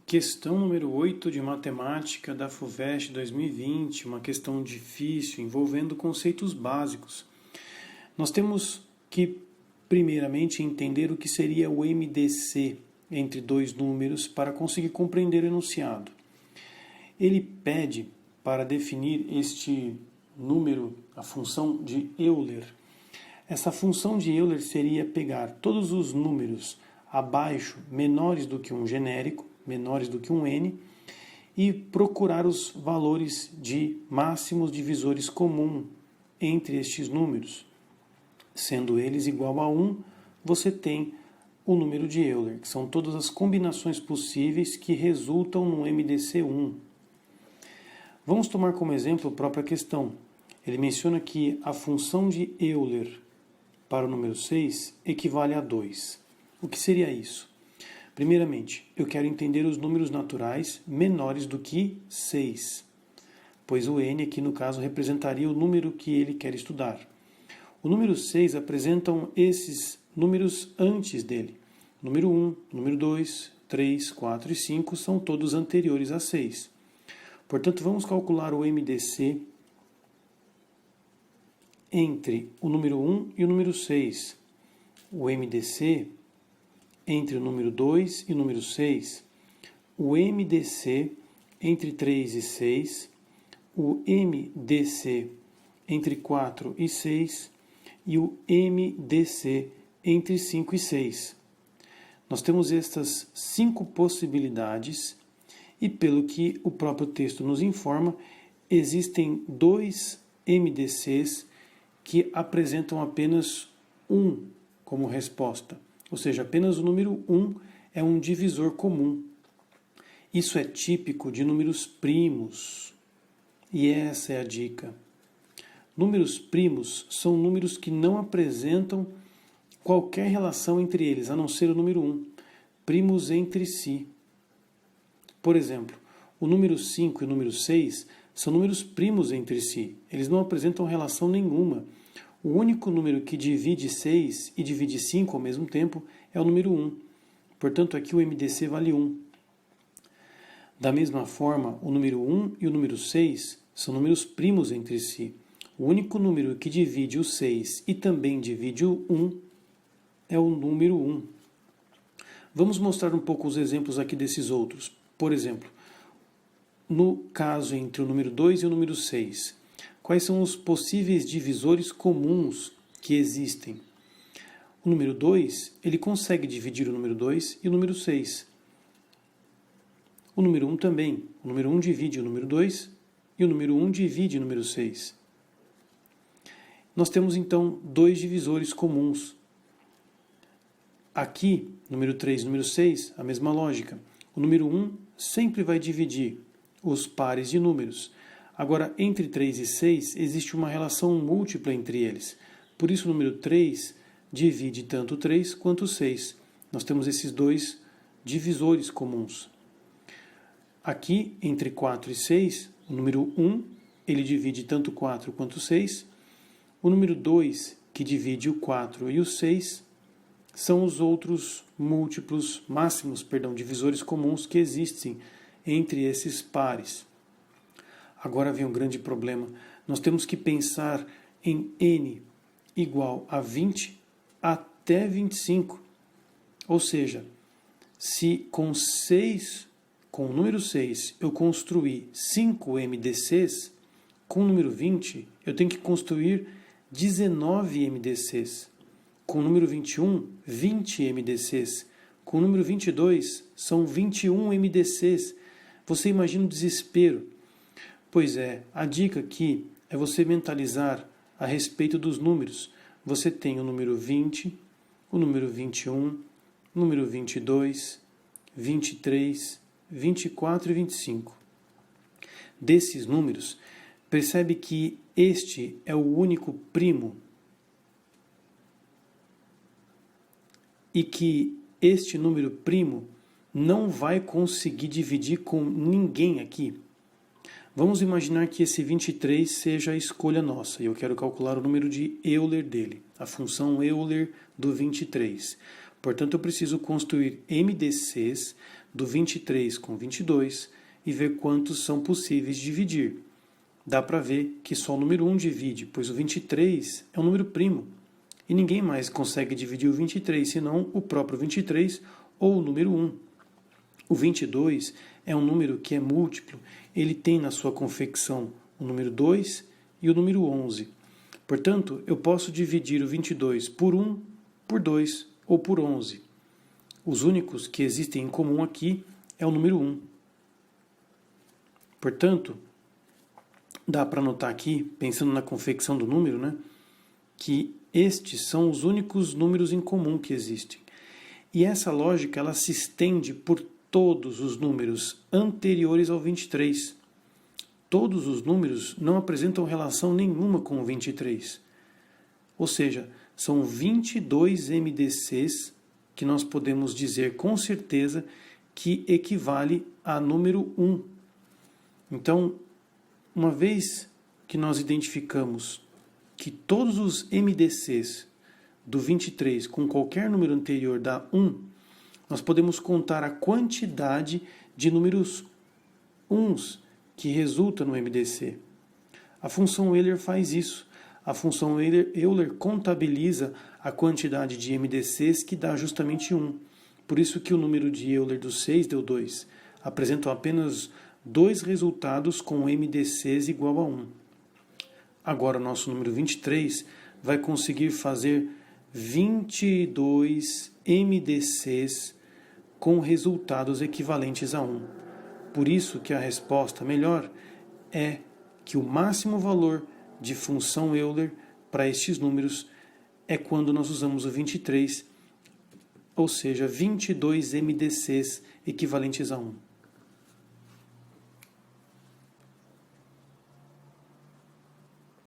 Questão número 8 de matemática da FUVEST 2020, uma questão difícil envolvendo conceitos básicos. Nós temos que, primeiramente, entender o que seria o MDC entre dois números para conseguir compreender o enunciado. Ele pede para definir este número, a função de Euler. Essa função de Euler seria pegar todos os números abaixo, menores do que um genérico, menores do que um n, e procurar os valores de máximos divisores comum entre estes números. Sendo eles igual a 1, você tem o número de Euler, que são todas as combinações possíveis que resultam no MDC1. Vamos tomar como exemplo a própria questão. Ele menciona que a função de Euler para o número 6 equivale a 2. O que seria isso? Primeiramente, eu quero entender os números naturais menores do que 6, pois o n aqui no caso representaria o número que ele quer estudar. O número 6 apresentam esses números antes dele. Número 1, número 2, 3, 4 e 5 são todos anteriores a 6. Portanto, vamos calcular o MDC entre o número 1 e o número 6. O MDC entre o número 2 e o número 6, o MDC entre 3 e 6, o MDC entre 4 e 6 e o MDC entre 5 e 6. Nós temos estas 5 possibilidades e, pelo que o próprio texto nos informa, existem 2 MDCs que apresentam apenas 1 como resposta. Ou seja, apenas o número 1 é um divisor comum. Isso é típico de números primos. E essa é a dica. Números primos são números que não apresentam qualquer relação entre eles, a não ser o número 1. Primos entre si. Por exemplo, o número 5 e o número 6 são números primos entre si. Eles não apresentam relação nenhuma. O único número que divide 6 e divide 5 ao mesmo tempo é o número 1. Portanto, aqui o MDC vale 1. Da mesma forma, o número 1 e o número 6 são números primos entre si. O único número que divide o 6 e também divide o 1 é o número 1. Vamos mostrar um pouco os exemplos aqui desses outros. Por exemplo, no caso entre o número 2 e o número 6, quais são os possíveis divisores comuns que existem? O número 2, ele consegue dividir o número 2 e o número 6. O número 1 também. O número 1 divide o número 2 e o número 1 divide o número 6. Nós temos então 2 divisores comuns. Aqui, número 3 e número 6, a mesma lógica. O número 1 sempre vai dividir os pares de números. Agora, entre 3 e 6, existe uma relação múltipla entre eles. Por isso, o número 3 divide tanto o 3 quanto o 6. Nós temos esses 2 divisores comuns. Aqui, entre 4 e 6, o número 1, ele divide tanto o 4 quanto o 6. O número 2, que divide o 4 e o 6, são os outros divisores comuns que existem entre esses pares. Agora vem um grande problema. Nós temos que pensar em n igual a 20 até 25. Ou seja, se com o número 6 eu construir 5 MDCs, com o número 20 eu tenho que construir 19 MDCs. Com o número 21, 20 MDCs. Com o número 22, são 21 MDCs. Você imagina o desespero. Pois é, a dica aqui é você mentalizar a respeito dos números. Você tem o número 20, o número 21, o número 22, 23, 24 e 25. Desses números, percebe que este é o único primo e que este número primo não vai conseguir dividir com ninguém aqui. Vamos imaginar que esse 23 seja a escolha nossa, e eu quero calcular o número de Euler dele, a função Euler do 23. Portanto, eu preciso construir MDCs do 23 com 22 e ver quantos são possíveis de dividir. Dá para ver que só o número 1 divide, pois o 23 é um número primo. E ninguém mais consegue dividir o 23, senão o próprio 23 ou o número 1. O 22 é um número que é múltiplo. Ele tem na sua confecção o número 2 e o número 11. Portanto, eu posso dividir o 22 por 1, por 2 ou por 11. Os únicos que existem em comum aqui é o número 1. Portanto, dá para notar aqui, pensando na confecção do número, né, que estes são os únicos números em comum que existem. E essa lógica ela se estende por todos os números anteriores ao 23. Todos os números não apresentam relação nenhuma com o 23. Ou seja, são 22 MDCs que nós podemos dizer com certeza que equivale a número 1. Então, uma vez que nós identificamos que todos os MDCs do 23 com qualquer número anterior dá 1, nós podemos contar a quantidade de números 1s que resulta no MDC. A função Euler faz isso. A função Euler contabiliza a quantidade de MDCs que dá justamente 1. Por isso que o número de Euler do 6 deu 2. Apresentam apenas 2 resultados com MDCs igual a 1. Agora o nosso número 23 vai conseguir fazer 22 MDCs com resultados equivalentes a 1. Por isso que a resposta melhor é que o máximo valor de função Euler para estes números é quando nós usamos o 23, ou seja, 22 MDCs equivalentes a 1.